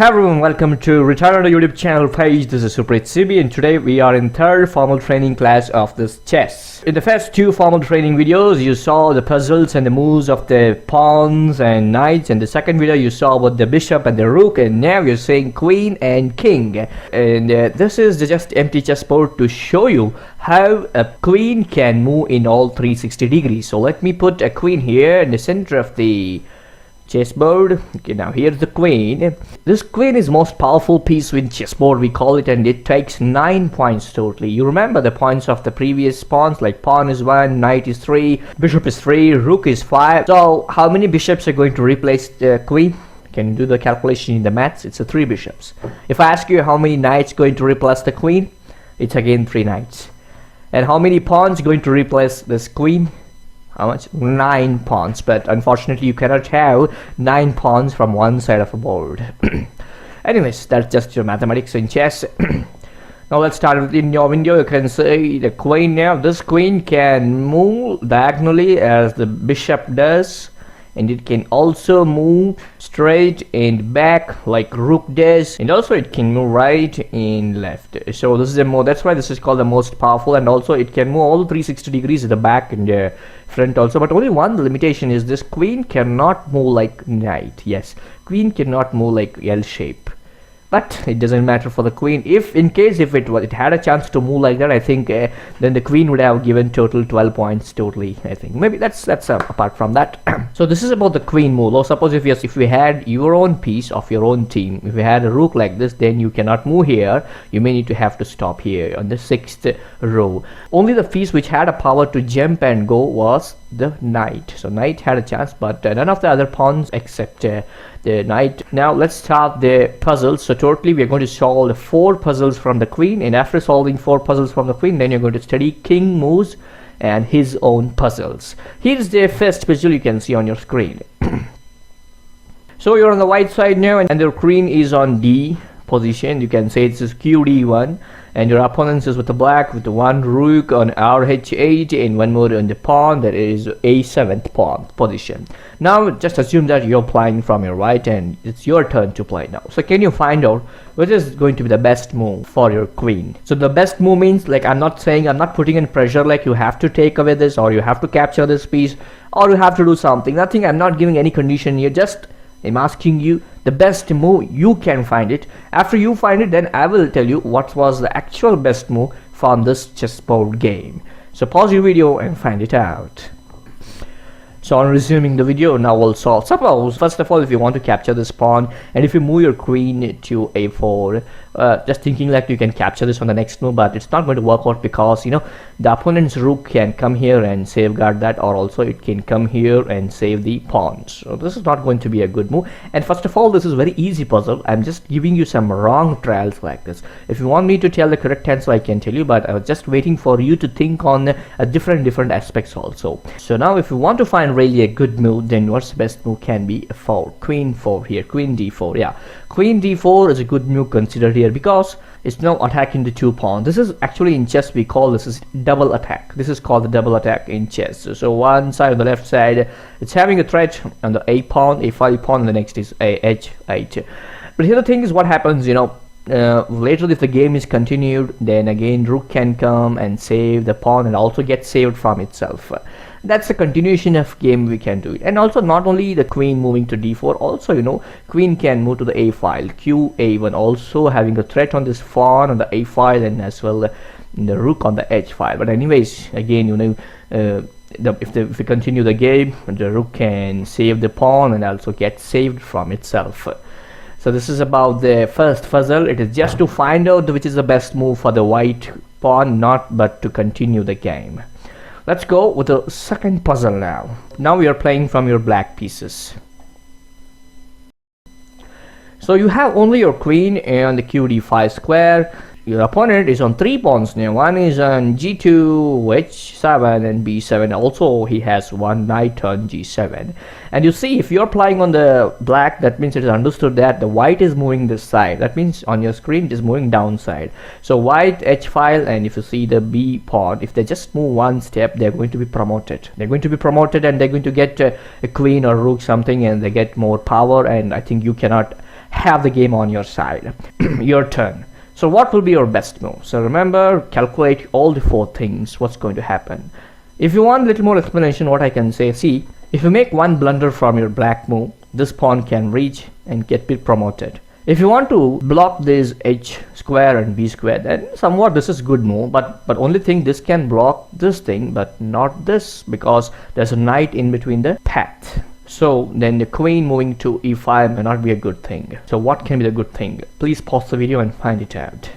Hi everyone, welcome to Return on the YouTube channel page. This is Supreet CB and today we are in third formal training class of this chess. In the first two formal training videos you saw the puzzles and the moves of the pawns and knights, and the second video you saw about the bishop and the rook, and now you're saying queen and king. And this is just empty chessboard to show you how a queen can move in all 360 degrees. So let me put a queen here in the center of the chessboard. Okay, now here's the queen. This queen is most powerful piece in chessboard, we call it, and it takes 9 points totally. You remember the points of the previous pawns, like pawn is 1, knight is 3, bishop is 3, rook is 5. So how many bishops are going to replace the queen? Can you do the calculation in the maths? It's 3 bishops. If I ask you how many knights going to replace the queen, it's again 3 knights. And how many pawns going to replace this queen? How much? 9 pawns. But unfortunately you cannot have 9 pawns from one side of a board. Anyways, that's just your mathematics in chess. Now let's start with in your window. You can say the queen. Now this queen can move diagonally as the bishop does, and it can also move straight and back like rook does, and also it can move right and left. So this is that's why this is called the most powerful, and also it can move all 360 degrees at the back and the front also. But only one limitation is this queen cannot move like knight. Yes, queen cannot move like L shape. But it doesn't matter for the queen. If in case if it had a chance to move like that, I think then the queen would have given total 12 points totally. I think maybe that's apart from that. So this is about the queen move. Or suppose if we had your own piece of your own team, if we had a rook like this, then you cannot move here. You may need to have to stop here on the 6th row. Only the piece which had a power to jump and go was the knight. So knight had a chance, but none of the other pawns except the knight. Now let's start the puzzles. So totally we are going to solve the 4 puzzles from the queen, and after solving 4 puzzles from the queen, then you're going to study king moves and his own puzzles. Here's the first puzzle you can see on your screen. So you're on the white side now, and your queen is on D position. You can say it's QD1, and your opponent is with the black with the 1 rook on RH8 and 1 more on the pawn, that is A7th pawn position. Now just assume that you're playing from your right and it's your turn to play now. So can you find out which is going to be the best move for your queen? So the best move means, like, I'm not putting in pressure like you have to take away this or you have to capture this piece or you have to do something. Nothing. I'm not giving any condition here. Just I'm asking you the best move. You can find it. After you find it, then I will tell you what was the actual best move from this chessboard game. So pause your video and find it out. So on resuming the video, now we'll solve. Suppose first of all, if you want to capture this pawn and if you move your queen to a4, just thinking like you can capture this on the next move, but it's not going to work out because the opponent's rook can come here and safeguard that, or also it can come here and save the pawns. So this is not going to be a good move. And first of all, this is very easy puzzle. I'm just giving you some wrong trials like this. If you want me to tell the correct answer, I can tell you, but I was just waiting for you to think on different aspects also. So now if you want to find really a good move, then what's the best move can be 4, queen 4 here, queen d4. Yeah, queen d4 is a good move considered here because it's now attacking the 2 pawns. This is actually in chess we call this is double attack. This is called the double attack in chess. So one side on the left side, it's having a threat on the a pawn, a5 pawn, and the next is a h8. But here the thing is what happens, later if the game is continued, then again rook can come and save the pawn and also get saved from itself. That's a continuation of game, we can do it. And also not only the queen moving to d4, also queen can move to the a file, qa1, also having a threat on this pawn on the a file, and as well the rook on the h file. But anyways, again if we continue the game, the rook can save the pawn and also get saved from itself. So this is about the first puzzle. It is just to find out which is the best move for the white pawn, but to continue the game. Let's go with the second puzzle now. Now we are playing from your black pieces. So you have only your queen and the qd5 square. Your opponent is on 3 pawns now. One is on g2, h7, and b7. Also he has 1 knight on g7. And you see, if you're playing on the black, that means it is understood that the white is moving this side. That means on your screen it is moving downside. So white h file, and if you see the b pawn, if they just move one step, they're going to be promoted. They're going to be promoted and they're going to get a queen or rook something, and they get more power, and I think you cannot have the game on your side. Your turn. So what will be your best move? So remember, calculate all the 4 things, what's going to happen. If you want a little more explanation, what I can say, see, if you make one blunder from your black move, this pawn can reach and get bit promoted. If you want to block this h square and b square, then somewhat this is good move, but only thing, this can block this thing but not this, because there's a knight in between the path. So then the queen moving to e5 may not be a good thing. So what can be the good thing? Please pause the video and find it out.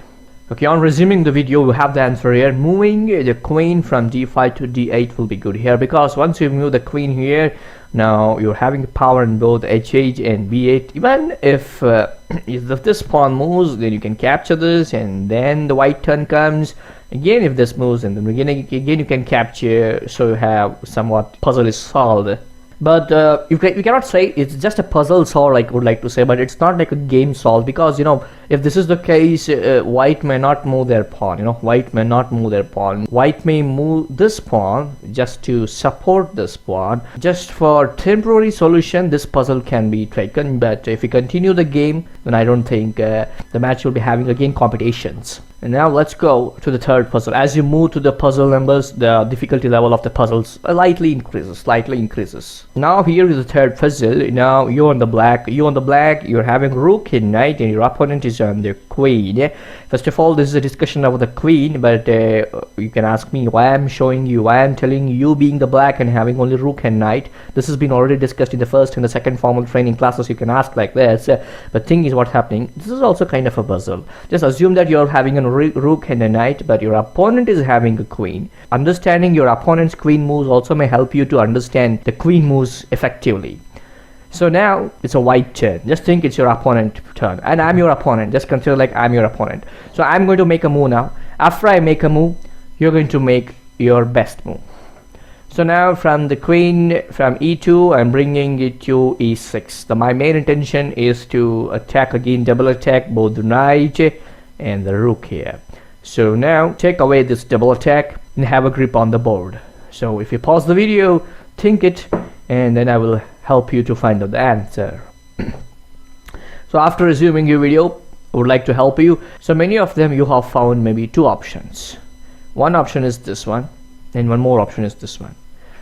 Okay, on resuming the video, we have the answer here. Moving the queen from d5 to d8 will be good here, because once you move the queen here, now you're having power in both h8 and b8. Even if this pawn moves, then you can capture this, and then the white turn comes. Again, if this moves, and then again you can capture, so you have somewhat puzzle is solved. But you cannot say it's just a puzzle solved, like would like to say, but it's not like a game solved, because if this is the case, white may not move their pawn. White may not move their pawn. White may move this pawn just to support this pawn. Just for temporary solution, this puzzle can be taken, but if we continue the game, then I don't think the match will be having again competitions. And now let's go to the third puzzle. As you move to the puzzle numbers, the difficulty level of the puzzles slightly increases. Now here is the third puzzle. Now you're on the black, you're having rook and knight, and your opponent is on the queen. First of all, this is a discussion about the queen, but you can ask me why I'm telling you being the black and having only rook and knight. This has been already discussed in the first and the second formal training classes. You can ask like this, but thing is what's happening, this is also kind of a puzzle. Just assume that you're having a rook and a knight, but your opponent is having a queen. Understanding your opponent's queen moves also may help you to understand the queen moves effectively. So now it's a white turn. Just think it's your opponent turn, and I'm your opponent. Just consider like I'm your opponent. So I'm going to make a move now. After I make a move, you're going to make your best move. So now from the queen, from e2, I'm bringing it to e6. My main intention is to attack again, double attack both the knight and the rook here. So now take away this double attack and have a grip on the board. So if you pause the video, think it, and then I will help you to find out the answer. So after resuming your video, I would like to help you. So many of them you have found maybe 2 options. One option is this one, and one more option is this one.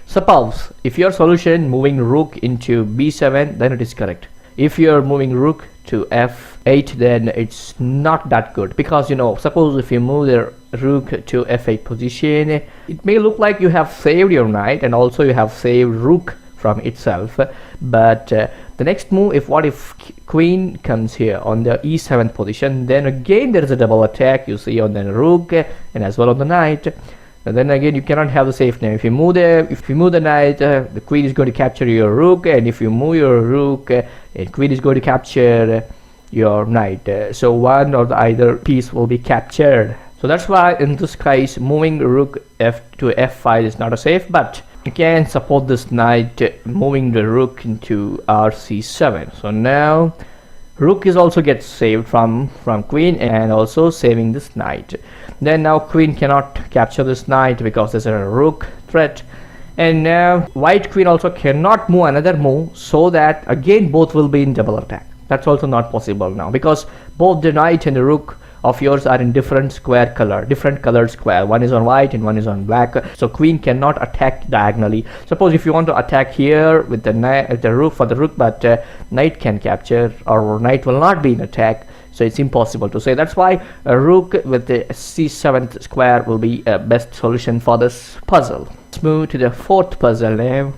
Suppose if your solution moving rook into b7, then it is correct. If you're moving rook to f8, then it's not that good, because suppose if you move the rook to f8 position, it may look like you have saved your knight and also you have saved rook from itself, but the next move, if queen comes here on the e7 position, then again there is a double attack, you see, on the rook and as well on the knight. And then again you cannot have the safe name. If you move the knight, the queen is going to capture your rook, and if you move your rook, the queen is going to capture your knight. So one or the either piece will be captured. So that's why in this case moving rook f to f5 is not a safe, but you can support this knight moving the rook into rc7. So now rook is also gets saved from queen, and also saving this knight. Then now queen cannot capture this knight because there's a rook threat, and now white queen also cannot move another move, so that again both will be in double attack. That's also not possible now, because both the knight and the rook of yours are in different colored square. One is on white and one is on black, so queen cannot attack diagonally. Suppose if you want to attack here with the rook for the rook, but knight can capture, or knight will not be in attack, so it's impossible to say. That's why a rook with the c7 square will be a best solution for this puzzle. Let's move to the fourth puzzle now.